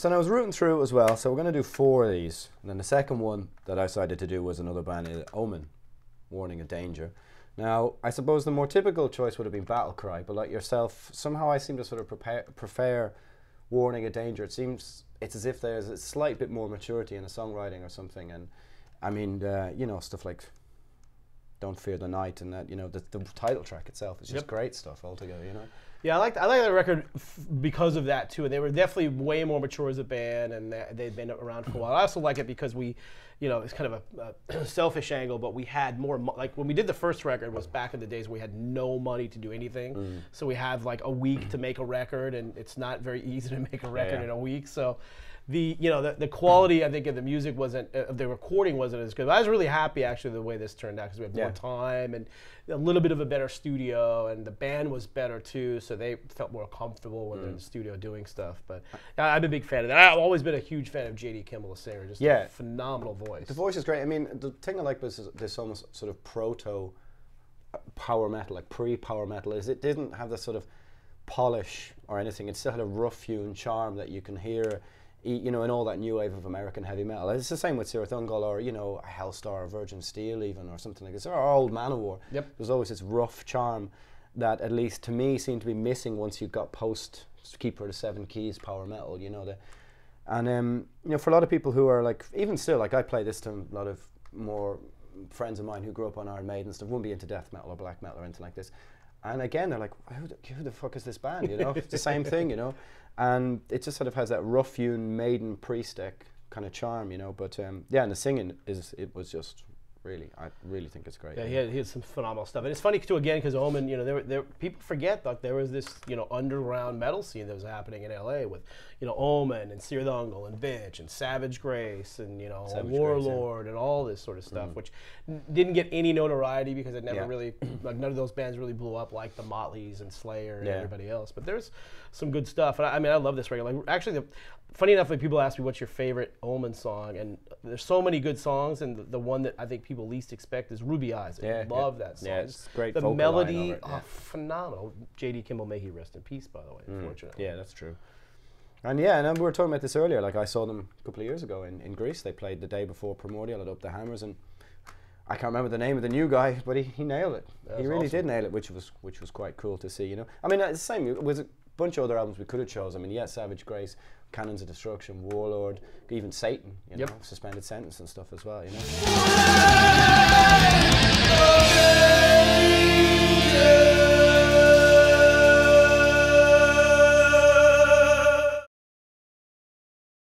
So then I was rooting through it as well, so we're going to do 4 of these. And then the second one that I decided to do was another band, Omen, Warning of Danger. Now, I suppose the more typical choice would have been Battle Cry, but like yourself, somehow I seem to sort of prefer Warning of Danger. It seems it's as if there's a slight bit more maturity in the songwriting or something. And I mean, you know, stuff like Don't Fear the Night and that, you know, the title track itself is just great stuff altogether, you know. Yeah, I like that record because of that too. And they were definitely way more mature as a band, and they'd been around for a while. I also like it because we, you know, it's kind of a selfish angle, but we had more, like when we did the first record was back in the days we had no money to do anything. So we had like a week to make a record, and it's not very easy to make a record in a week. So the quality, I think, of the music wasn't, the recording wasn't as good. But I was really happy actually the way this turned out, because we had more time and a little bit of a better studio, and the band was better too, so they felt more comfortable when they're in the studio doing stuff. But I'm a big fan of that. I've always been a huge fan of J.D. Kimball, the singer, just a phenomenal voice. The voice is great. I mean, the thing I like was this almost sort of proto power metal, like pre-power metal, is it didn't have this sort of polish or anything. It still had a rough-hewn charm that you can hear, you know, in all that new wave of American heavy metal. It's the same with Sir Thungal, or, you know, Hellstar or Virgin Steel even, or something like this, or old Manowar. There's always this rough charm that, at least to me, seemed to be missing once you got post Keeper of the Seven Keys power metal, you know. And you know, for a lot of people who are like, even still, like I play this to a lot of more friends of mine who grew up on Iron Maiden and stuff, wouldn't be into death metal or black metal or anything like this. And again, they're like, who the fuck is this band, you know? It's the same thing, you know? And it just sort of has that rough-hewn Maiden priest-deck kind of charm, you know? But yeah, and the singing, it was just really, I really think it's great. Yeah, he had some phenomenal stuff. And it's funny too, again, because Omen, you know, people forget that there was this, you know, underground metal scene that was happening in LA with, you know, Omen and Sir Thungal and Bitch and Savage Grace and, you know, Warlord and all this sort of stuff, which didn't get any notoriety because it never really, like, none of those bands really blew up like the Motleys and Slayer and everybody else. But there's some good stuff. And I mean, I love this record. Like, actually, funny enough, like, people ask me what's your favorite Omen song, and there's so many good songs, and the one that I think people least expect is Ruby Eyes. I love that song. Yeah, it's great. The melody, phenomenal. J.D. Kimball, may he rest in peace, by the way, unfortunately. Yeah, that's true. And yeah, and we were talking about this earlier, like I saw them a couple of years ago in Greece. They played the day before Primordial at Up the Hammers, and I can't remember the name of the new guy, but he nailed it. He really did nail it, which was quite cool to see, you know. I mean, it's the same, it was a bunch of other albums we could have chosen. I mean, yeah, Savage Grace, Cannons of Destruction, Warlord, even Satan, you know, Suspended Sentence and stuff as well, you know.